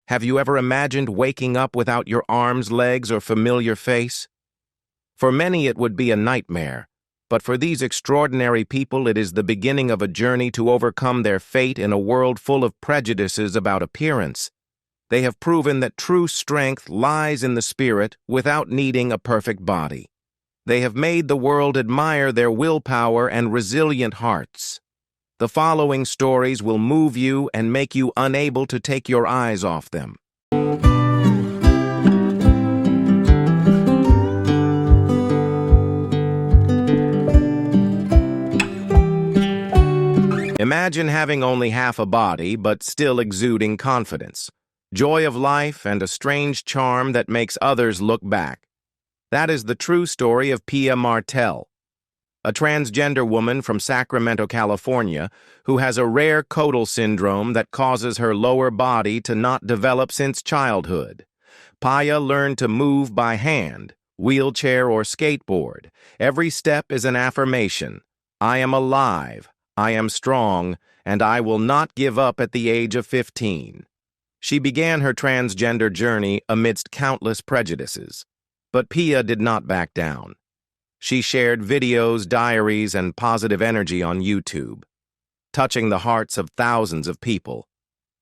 Have you ever imagined waking up without your arms, legs, or familiar face? For many it would be a nightmare, but for these extraordinary people it is the beginning of a journey to overcome their fate in a world full of prejudices about appearance. They have proven that true strength lies in the spirit without needing a perfect body. They have made the world admire their willpower and resilient hearts. The following stories will move you and make you unable to take your eyes off them. Imagine having only half a body, but still exuding confidence, joy of life, and a strange charm that makes others look back. That is the true story of Pia Martel, a transgender woman from Sacramento, California, who has a rare caudal syndrome that causes her lower body to not develop since childhood. Pia learned to move by hand, wheelchair, or skateboard. Every step is an affirmation. I am alive, I am strong, and I will not give up at the age of 15. She began her transgender journey amidst countless prejudices, but Pia did not back down. She shared videos, diaries, and positive energy on YouTube, touching the hearts of thousands of people.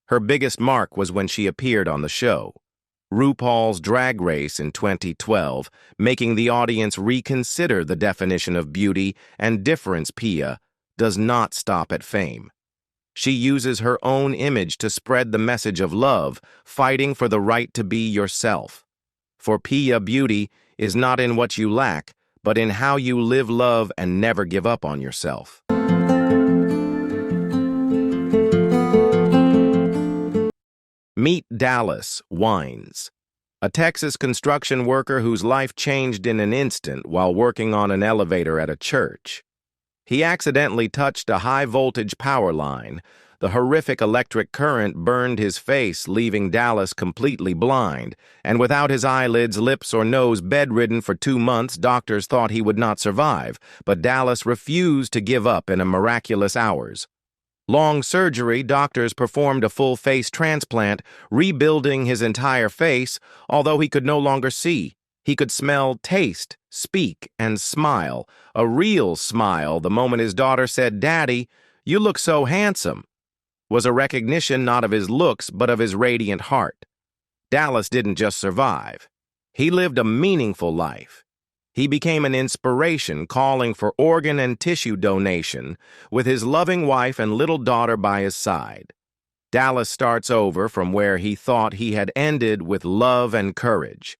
Her biggest mark was when she appeared on the show, RuPaul's Drag Race in 2012, making the audience reconsider the definition of beauty and difference. Pia does not stop at fame. She uses her own image to spread the message of love, fighting for the right to be yourself. For Pia, beauty is not in what you lack, but in how you live, love, and never give up on yourself. Meet Dallas Wines, a Texas construction worker whose life changed in an instant while working on an elevator at a church. He accidentally touched a high-voltage power line. The horrific electric current burned his face, leaving Dallas completely blind, and without his eyelids, lips, or nose, bedridden for 2 months. Doctors thought he would not survive, but Dallas refused to give up in a miraculous hours. Long surgery, doctors performed a full face transplant, rebuilding his entire face. Although he could no longer see, he could smell, taste, speak, and smile. A real smile the moment his daughter said, "Daddy, you look so handsome," was a recognition not of his looks, but of his radiant heart. Dallas didn't just survive. He lived a meaningful life. He became an inspiration, calling for organ and tissue donation, with his loving wife and little daughter by his side. Dallas starts over from where he thought he had ended, with love and courage.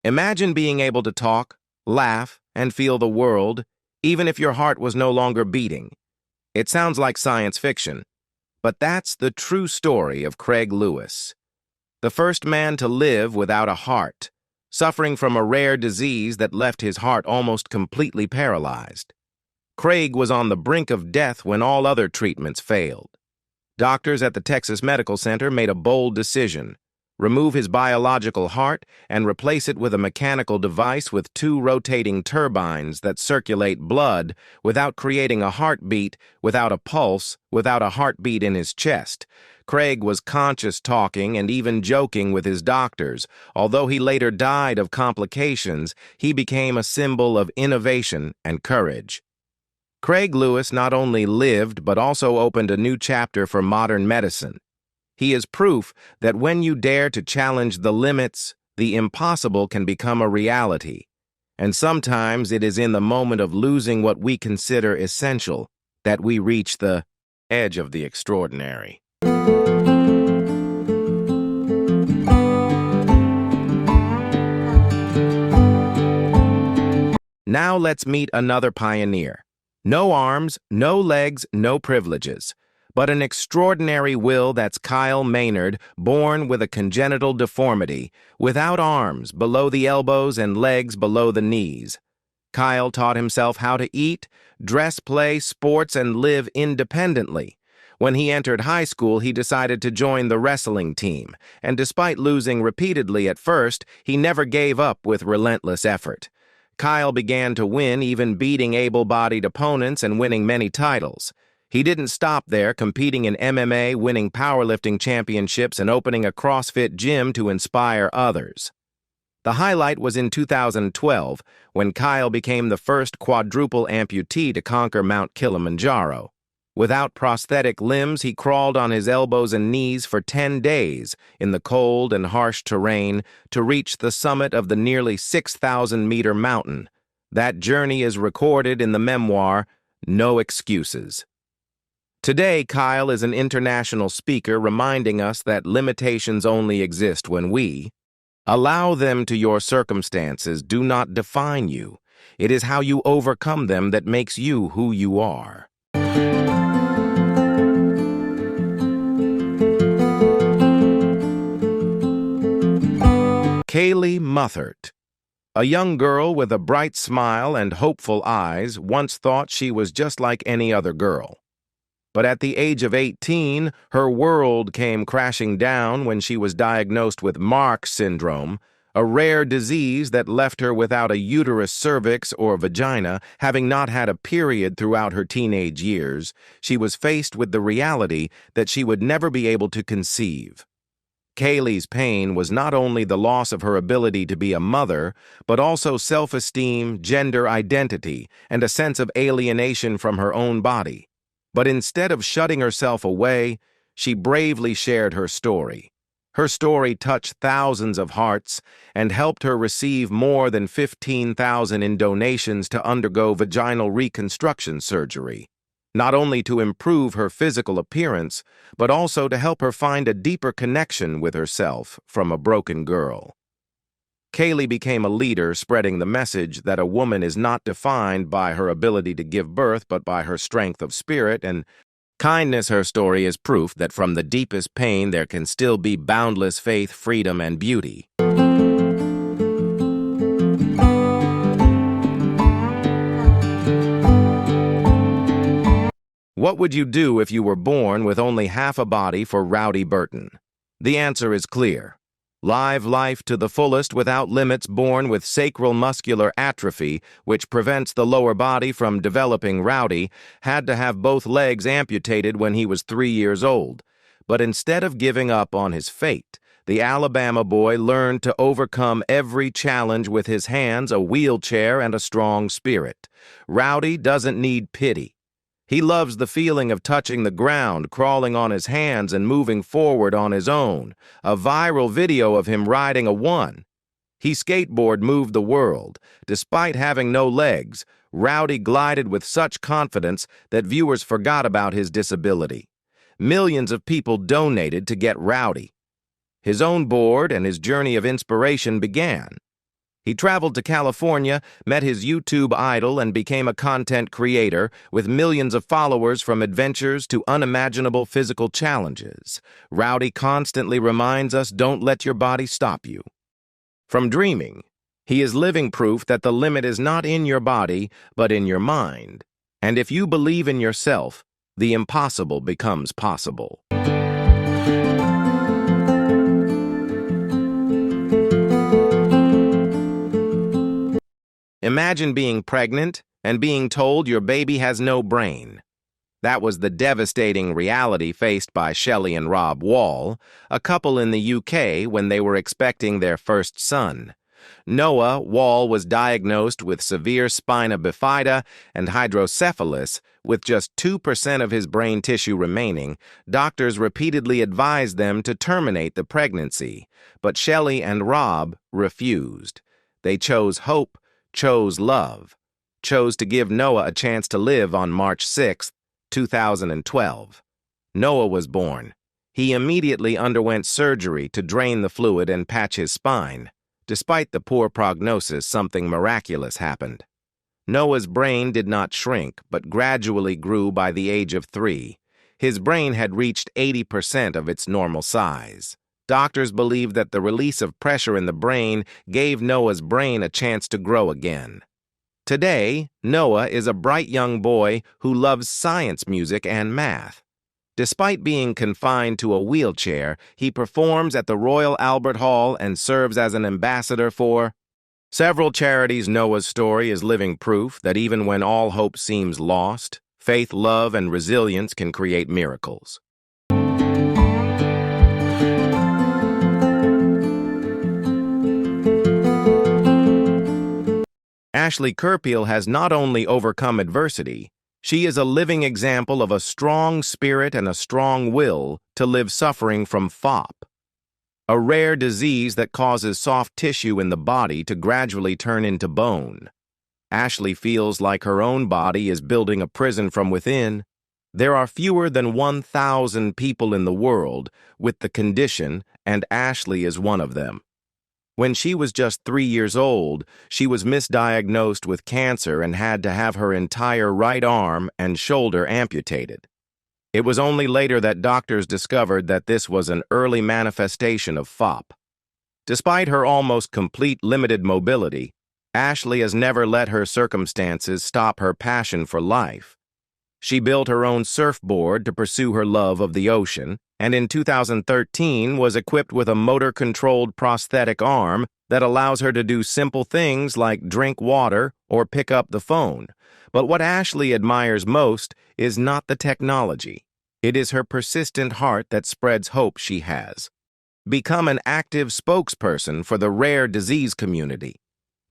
Imagine being able to talk, laugh, and feel the world, even if your heart was no longer beating. It sounds like science fiction, but that's the true story of Craig Lewis, the first man to live without a heart, suffering from a rare disease that left his heart almost completely paralyzed. Craig was on the brink of death when all other treatments failed. Doctors at the Texas Medical Center made a bold decision: remove his biological heart and replace it with a mechanical device with 2 rotating turbines that circulate blood without creating a heartbeat, without a pulse, without a heartbeat in his chest. Craig was conscious, talking, and even joking with his doctors. Although he later died of complications, he became a symbol of innovation and courage. Craig Lewis not only lived but also opened a new chapter for modern medicine. He is proof that when you dare to challenge the limits, the impossible can become a reality. And sometimes it is in the moment of losing what we consider essential that we reach the edge of the extraordinary. Now let's meet another pioneer. No arms, no legs, no privileges, but an extraordinary will. That's Kyle Maynard, born with a congenital deformity, without arms below the elbows and legs below the knees. Kyle taught himself how to eat, dress, play sports, and live independently. When he entered high school, he decided to join the wrestling team, and despite losing repeatedly at first, he never gave up with relentless effort. Kyle began to win, even beating able-bodied opponents and winning many titles. He didn't stop there, competing in MMA, winning powerlifting championships, and opening a CrossFit gym to inspire others. The highlight was in 2012, when Kyle became the first quadruple amputee to conquer Mount Kilimanjaro. Without prosthetic limbs, he crawled on his elbows and knees for 10 days in the cold and harsh terrain to reach the summit of the nearly 6,000-meter mountain. That journey is recorded in the memoir, No Excuses. Today, Kyle is an international speaker reminding us that limitations only exist when we allow them to. Your circumstances do not define you. It is how you overcome them that makes you who you are. Kaylee Muthert, a young girl with a bright smile and hopeful eyes, once thought she was just like any other girl. But at the age of 18, her world came crashing down when she was diagnosed with Mark syndrome, a rare disease that left her without a uterus, cervix, or vagina. Having not had a period throughout her teenage years, she was faced with the reality that she would never be able to conceive. Kaylee's pain was not only the loss of her ability to be a mother, but also self-esteem, gender identity, and a sense of alienation from her own body. But instead of shutting herself away, she bravely shared her story. Her story touched thousands of hearts and helped her receive more than $15,000 in donations to undergo vaginal reconstruction surgery, not only to improve her physical appearance, but also to help her find a deeper connection with herself from a broken girl. Kaylee became a leader, spreading the message that a woman is not defined by her ability to give birth, but by her strength of spirit and kindness. Her story is proof that from the deepest pain there can still be boundless faith, freedom, and beauty. What would you do if you were born with only half a body for Rowdy Burton? The answer is clear. Live life to the fullest without limits. Born with sacral muscular atrophy, which prevents the lower body from developing, Rowdy had to have both legs amputated when he was 3 years old. But instead of giving up on his fate, the Alabama boy learned to overcome every challenge with his hands, a wheelchair, and a strong spirit. Rowdy doesn't need pity. He loves the feeling of touching the ground, crawling on his hands, and moving forward on his own. A viral video of him riding a one. He skateboard moved the world. Despite having no legs, Rowdy glided with such confidence that viewers forgot about his disability. Millions of people donated to get Rowdy. His own board and his journey of inspiration began. He traveled to California, met his YouTube idol, and became a content creator with millions of followers. From adventures to unimaginable physical challenges, Rowdy constantly reminds us, don't let your body stop you from dreaming. He is living proof that the limit is not in your body, but in your mind. And if you believe in yourself, the impossible becomes possible. Imagine being pregnant and being told your baby has no brain. That was the devastating reality faced by Shelley and Rob Wall, a couple in the UK, when they were expecting their first son. Noah Wall was diagnosed with severe spina bifida and hydrocephalus. With just 2% of his brain tissue remaining, doctors repeatedly advised them to terminate the pregnancy, but Shelley and Rob refused. They chose hope, chose love, chose to give Noah a chance to live. On March 6, 2012. Noah was born. He immediately underwent surgery to drain the fluid and patch his spine. Despite the poor prognosis, something miraculous happened. Noah's brain did not shrink, but gradually grew. By the age of 3, his brain had reached 80% of its normal size. Doctors believed that the release of pressure in the brain gave Noah's brain a chance to grow again. Today, Noah is a bright young boy who loves science, music, and math. Despite being confined to a wheelchair, he performs at the Royal Albert Hall and serves as an ambassador for Several charities Noah's story is living proof that even when all hope seems lost, faith, love, and resilience can create miracles. Ashley Kerpeel has not only overcome adversity, she is a living example of a strong spirit and a strong will to live suffering from FOP, a rare disease that causes soft tissue in the body to gradually turn into bone. Ashley feels like her own body is building a prison from within. There are fewer than 1,000 people in the world with the condition, and Ashley is one of them. When she was just 3 years old, she was misdiagnosed with cancer and had to have her entire right arm and shoulder amputated. It was only later that doctors discovered that this was an early manifestation of FOP. Despite her almost complete limited mobility, Ashley has never let her circumstances stop her passion for life. She built her own surfboard to pursue her love of the ocean, and in 2013 was equipped with a motor-controlled prosthetic arm that allows her to do simple things like drink water or pick up the phone. But what Ashley admires most is not the technology. It is her persistent heart that spreads hope she has. Become an active spokesperson for the rare disease community,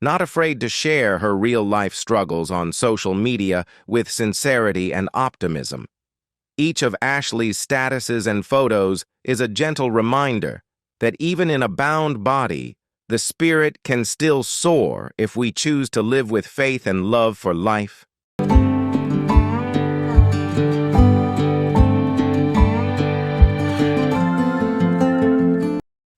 not afraid to share her real-life struggles on social media with sincerity and optimism. Each of Ashley's statuses and photos is a gentle reminder that even in a bound body, the spirit can still soar if we choose to live with faith and love for life.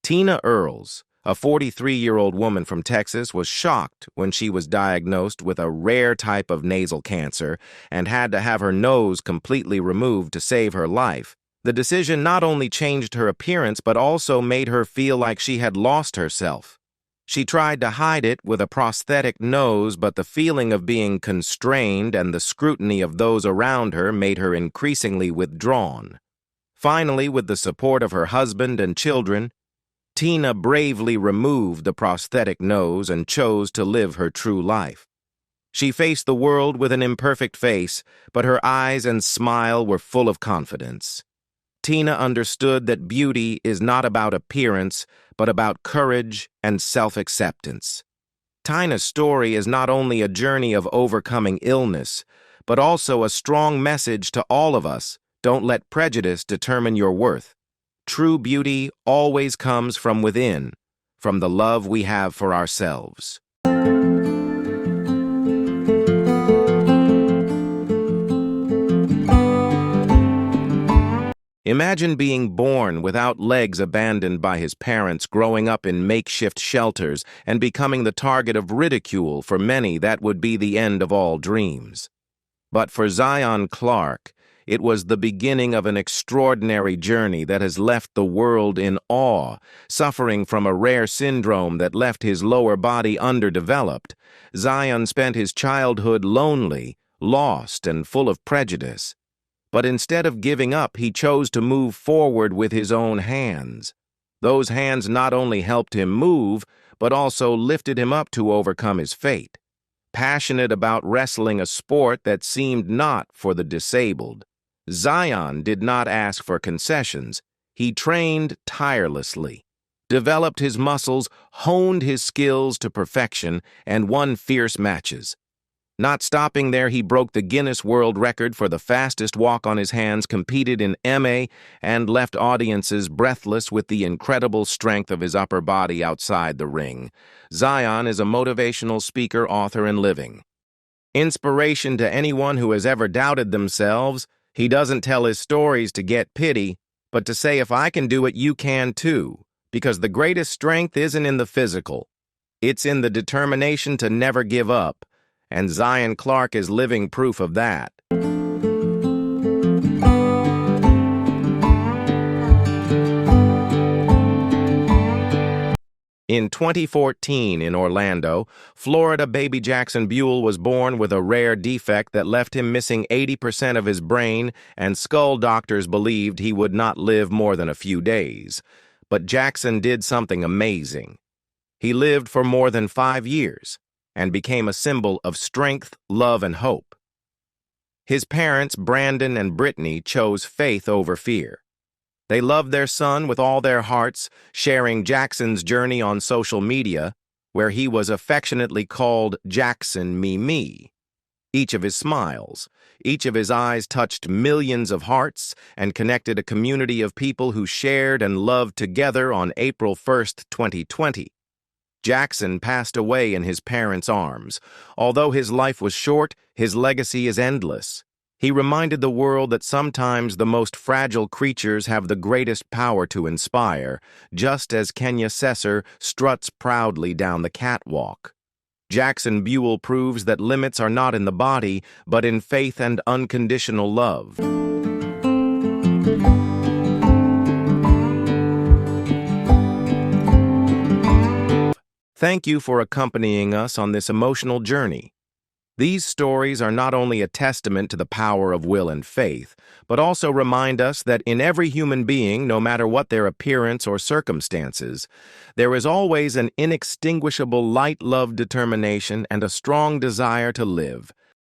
Tina Earls, a 43-year-old woman from Texas, was shocked when she was diagnosed with a rare type of nasal cancer and had to have her nose completely removed to save her life. The decision not only changed her appearance but also made her feel like she had lost herself. She tried to hide it with a prosthetic nose, but the feeling of being constrained and the scrutiny of those around her made her increasingly withdrawn. Finally, with the support of her husband and children, Tina bravely removed the prosthetic nose and chose to live her true life. She faced the world with an imperfect face, but her eyes and smile were full of confidence. Tina understood that beauty is not about appearance, but about courage and self-acceptance. Tina's story is not only a journey of overcoming illness, but also a strong message to all of us: don't let prejudice determine your worth. True beauty always comes from within, from the love we have for ourselves. Imagine being born without legs, abandoned by his parents, growing up in makeshift shelters, and becoming the target of ridicule. For many, that would be the end of all dreams. But for Zion Clark, it was the beginning of an extraordinary journey that has left the world in awe. Suffering from a rare syndrome that left his lower body underdeveloped, Zion spent his childhood lonely, lost, and full of prejudice. But instead of giving up, he chose to move forward with his own hands. Those hands not only helped him move, but also lifted him up to overcome his fate. Passionate about wrestling, a sport that seemed not for the disabled, Zion did not ask for concessions. He trained tirelessly, developed his muscles, honed his skills to perfection, and won fierce matches. Not stopping there, he broke the Guinness World Record for the fastest walk on his hands, competed in MA, and left audiences breathless with the incredible strength of his upper body outside the ring. Zion is a motivational speaker, author, and living inspiration to anyone who has ever doubted themselves. He doesn't tell his stories to get pity, but to say, if I can do it, you can too. Because the greatest strength isn't in the physical. It's in the determination to never give up. And Zion Clark is living proof of that. In 2014, in Orlando, Florida, baby Jackson Buell was born with a rare defect that left him missing 80% of his brain, and skull doctors believed he would not live more than a few days. But Jackson did something amazing. He lived for more than 5 years and became a symbol of strength, love, and hope. His parents, Brandon and Brittany, chose faith over fear. They loved their son with all their hearts, sharing Jackson's journey on social media, where he was affectionately called Jackson Me. Each of his smiles, each of his eyes touched millions of hearts and connected a community of people who shared and loved together on April 1st, 2020. Jackson passed away in his parents' arms. Although his life was short, his legacy is endless. He reminded the world that sometimes the most fragile creatures have the greatest power to inspire, just as Kenya Sesser struts proudly down the catwalk. Jackson Buell proves that limits are not in the body, but in faith and unconditional love. Thank you for accompanying us on this emotional journey. These stories are not only a testament to the power of will and faith, but also remind us that in every human being, no matter what their appearance or circumstances, there is always an inextinguishable light, love, determination, and a strong desire to live.